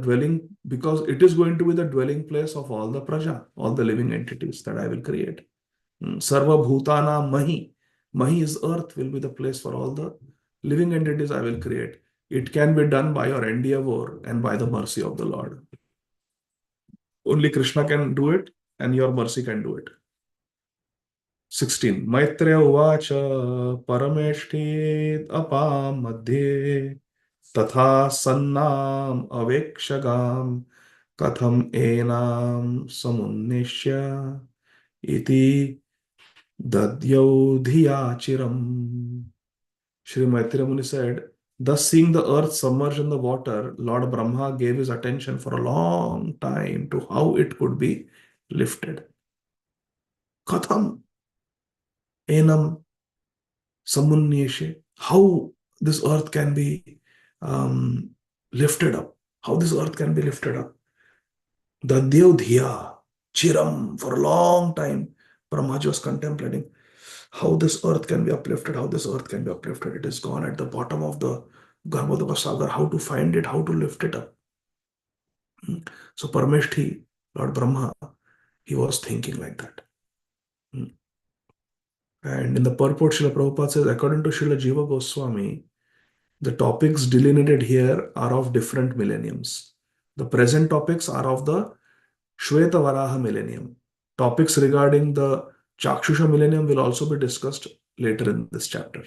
be the dwelling place of all the praja, all the living entities that I will create. Sarva Bhutana Mahi. Mahi is earth, will be the place for all the living entities I will create. It can be done by your endeavor and by the mercy of the Lord. Only Krishna can do it, and your mercy can do it. 16. Maitreya uvacha parameshthit apam madhye tatha sannam avekshagam katham enam samunnishya iti dadyau dhiya chiram. Shri Maitreya Muni said, thus seeing the earth submerged in the water, Lord Brahma gave his attention for a long time to how it could be lifted. Katham enam samunniyeshe, how this earth can be lifted up. How this earth can be lifted up. Dadyav dhiya chiram, for a long time, Brahmaji was contemplating how this earth can be uplifted, how this earth can be uplifted. It is gone at the bottom of the Garbhodaka Sagar, how to find it, how to lift it up. So Parameshthi, Lord Brahma, he was thinking like that. And in the purport, Srila Prabhupada says, according to Srila Jiva Goswami, the topics delineated here are of different millenniums. The present topics are of the Shweta Varaha millennium. Topics regarding the Chakshusha millennium will also be discussed later in this chapter.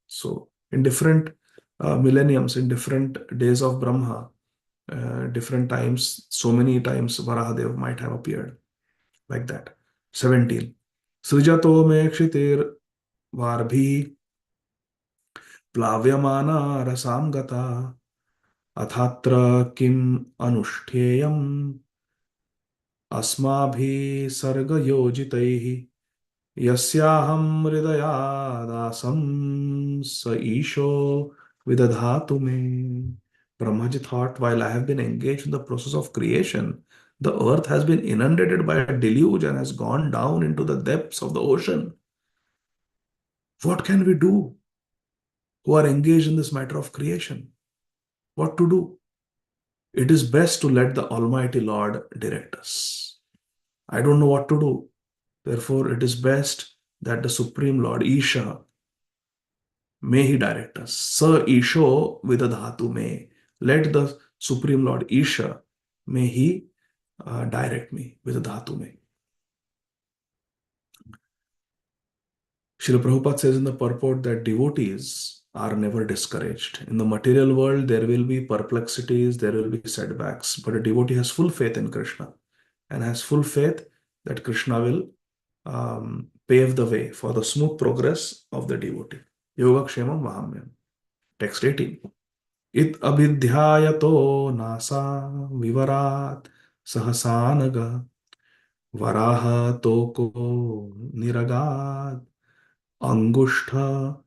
So, in different millenniums, in different days of Brahma, different times, so many times Varahadev might have appeared like that. 17. Srijato me kshitir वार्भिः प्लाव्यमाना रसां गता अथात्र किम् अनुष्ठेयम् अस्माभिः सर्गयोजितैः यस्याहं हृदयादासं स ईशो vidadhatu me. Brahmaji thought, while I have been engaged in the process of creation, the earth has been inundated by a deluge and has gone down into the depths of the ocean. What can we do who are engaged in this matter of creation? What to do? It is best to let the Almighty Lord direct us. I don't know what to do. Therefore, it is best that the Supreme Lord, Isha, may He direct us. Sa Isho Vidadhatu me. Let the Supreme Lord Isha, may He direct me. Vidadhatu me. Srila Prabhupada says in the purport that devotees are never discouraged. In the material world, there will be perplexities, there will be setbacks, but a devotee has full faith in Krishna and has full faith that Krishna will pave the way for the smooth progress of the devotee. Yoga Kshemam Vahamyam. Text 18. It abhidhyayato nasa vivarat sahasanaga varaha toko niragad angushta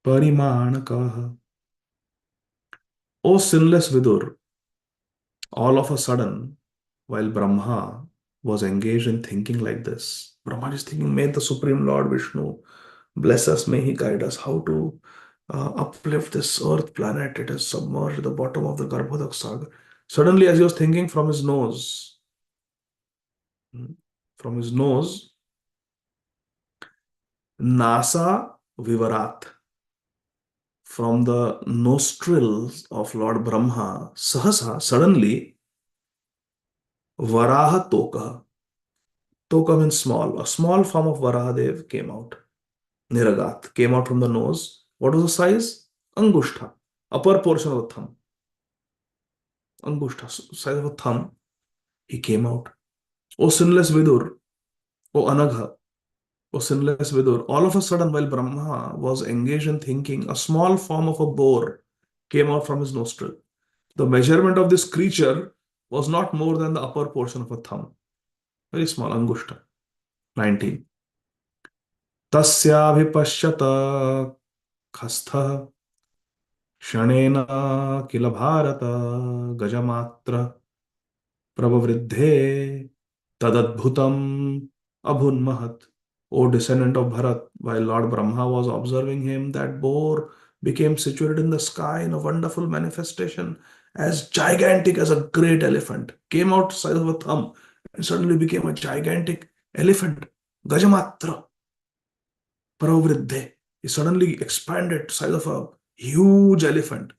parimanakah. O sinless Vidur, all of a sudden, while Brahma was engaged in thinking like this, Brahma is thinking, may the Supreme Lord Vishnu bless us, may He guide us how to uplift this earth planet. It is submerged at the bottom of the Garbhodak Sagar. Suddenly, as he was thinking from his nose, Nasa Vivarat, from the nostrils of Lord Brahma, Sahasa, suddenly, Varaha Toka. Toka means small. A small form of Varahadev came out. Niragat came out from the nose. What was the size? Angushta, upper portion of the thumb. Angushta, size of a thumb. He came out. O sinless Vidur, O Anagha, O sinless Vidur. All of a sudden, while Brahma was engaged in thinking, a small form of a boar came out from his nostril. The measurement of this creature was not more than the upper portion of a thumb. Very small, Angushta. 19. Tasyabhipashyata khastha shanena kila bharata gajamatra prabhavriddhe tadadbhutam abhunmahat. O descendant of Bharat, while Lord Brahma was observing him, that boar became situated in the sky in a wonderful manifestation, as gigantic as a great elephant, came out size of a thumb and suddenly became a gigantic elephant. Gajamatra Pravriddhe. He suddenly expanded to size of a huge elephant.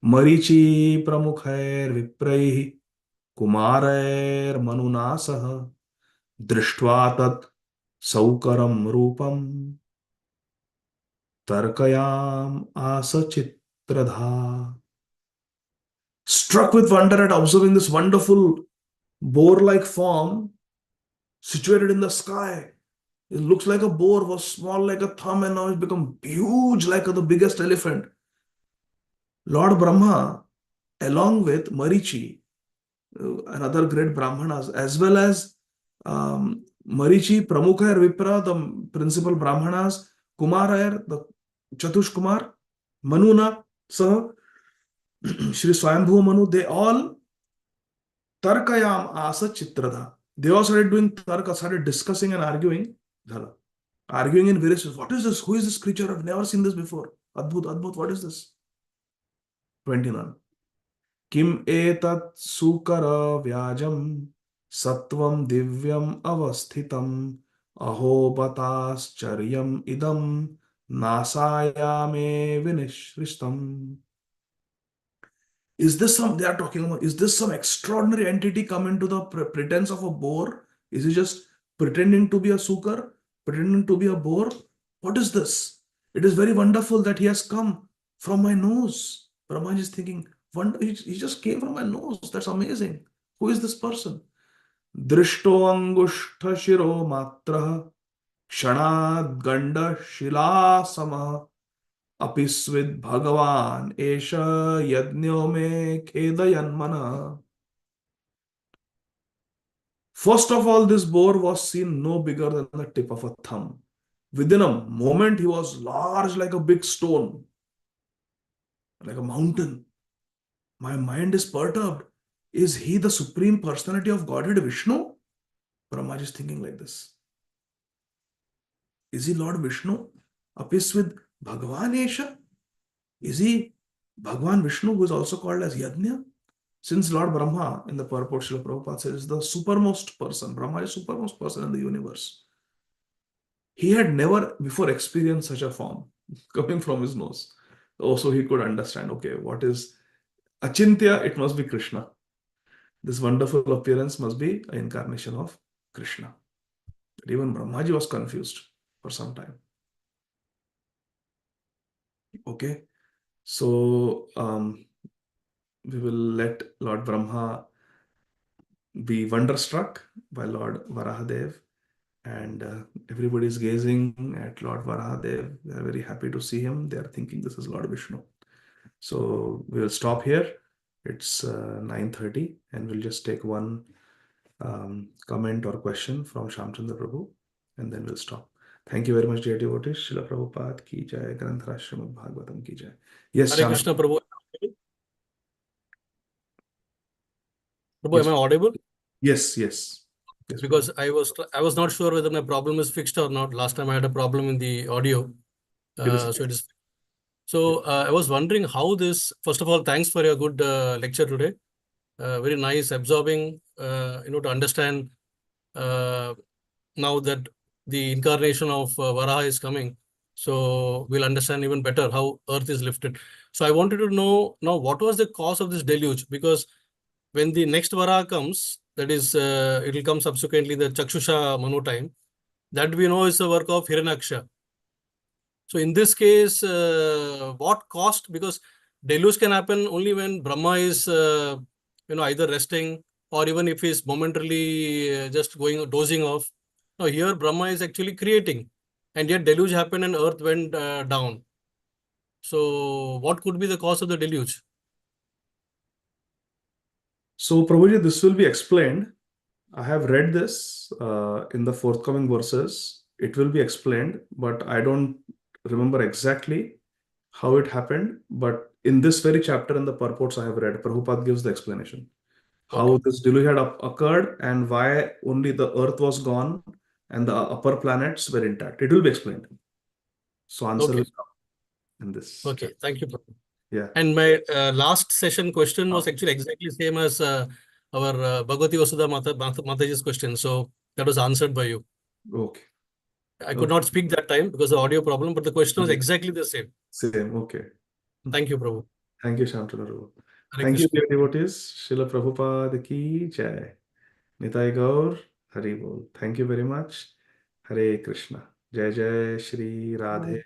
Marichi pramukhair vipraih कुमारैर मनुनासः दृष्ट्वा तत् सौकरं रूपं तर्कयाम आस चित्रधा. Struck with wonder at observing this wonderful boar-like form situated in the sky. It looks like a boar, was small like a thumb, and now it's become huge like the biggest elephant. Lord Brahma, along with Marichi, another great Brahmanas, as well as Marichi, Pramukha, Vipra, the principal Brahmanas, Kumara, the Chatush Kumar, Manuna, Sah, Shri Swayambhu Manu, they all Tarkayam Asa Chitradha. They all started doing Tarka, started discussing and arguing. Arguing in various ways. What is this? Who is this creature? I've never seen this before. Adbhut, Adbhut, what is this? 21. Kim etat sukara vyajam satvam divyam avasthitam aho batas charyam idam nasayame vinishristam. Is this some, they are talking about, is this some extraordinary entity come into the pretense of a boar? Is he just pretending to be a sukar, pretending to be a boar? What is this? It is very wonderful that he has come from my nose. Brahma is thinking, he just came from my nose. That's amazing. Who is this person? Drishto angushta shiro matra Shanad Ganda Shila Sama Apisvid Bhagavan Esha Yadnyo Me Khedayan Mana. First of all, this boar was seen no bigger than the tip of a thumb. Within a moment, he was large like a big stone, like a mountain. My mind is perturbed. Is he the supreme personality of Godhead Vishnu? Brahmaji is thinking like this. Is he Lord Vishnu? Apis with Bhagavan Esha? Is he Bhagavan Vishnu, who is also called as Yajna? Since Lord Brahma in the purport Srila Prabhupada says is the supermost person, Brahma is supermost person in the universe. He had never before experienced such a form coming from his nose. Also, he could understand, okay, what is Achintya? It must be Krishna. This wonderful appearance must be an incarnation of Krishna. But even Brahmaji was confused for some time. Okay, so we will let Lord Brahma be wonderstruck by Lord Varahadev, and everybody is gazing at Lord Varahadev. They are very happy to see him. They are thinking this is Lord Vishnu. So we will stop here. It's 9:30, and we'll just take one comment or question from Shamchandra Prabhu, and then we'll stop. Thank you very much, dear devotees. Srila Prabhupada ki jai, Granthara Srimad Bhagavatam ki jai. Yes, Hare Sham. Krishna, Prabhu. Prabhu, Yes. am I audible? Yes, yes. Yes, Because Prabhu. I was not sure whether my problem is fixed or not. Last time I had a problem in the audio. It is. So it is. So I was wondering how this. First of all, thanks for your good lecture today. Very nice, absorbing. To understand now that the incarnation of Varaha is coming, so we'll understand even better how Earth is lifted. So I wanted to know now what was the cause of this deluge, because when the next Varaha comes, that is, it will come subsequently, the Chakshusha Manu time, that we know is the work of Hiranyaksha. So in this case, what caused? Because deluge can happen only when Brahma is, either resting or even if he's momentarily just dozing off. Now here Brahma is actually creating, and yet deluge happened and Earth went down. So what could be the cause of the deluge? So, Prabhuji, this will be explained. I have read this in the forthcoming verses. It will be explained, but I don't remember exactly how it happened. But in this very chapter in the purports I have read, Prabhupada gives the explanation. How Okay. this deluge had occurred and why only the earth was gone and the upper planets were intact. It will be explained. So answer Okay. will come in this Okay. chapter. Thank you, Prabhu. Yeah. And my last session question Ah, was actually exactly same as our Bhagavati Vasudha Mataji's question. So that was answered by you. okay. I could Okay. not speak that time because of audio problem, but the question was Yeah. exactly the same. Same. Okay. Thank you, Prabhu. Thank you, Shantanu. Hare Thank you, Krishna. dear devotees. Srila Prabhupada ki jai. Nitai Gaur, Hari Bol. Thank you very much. Hare Krishna. Jai Jai Shri Radhe.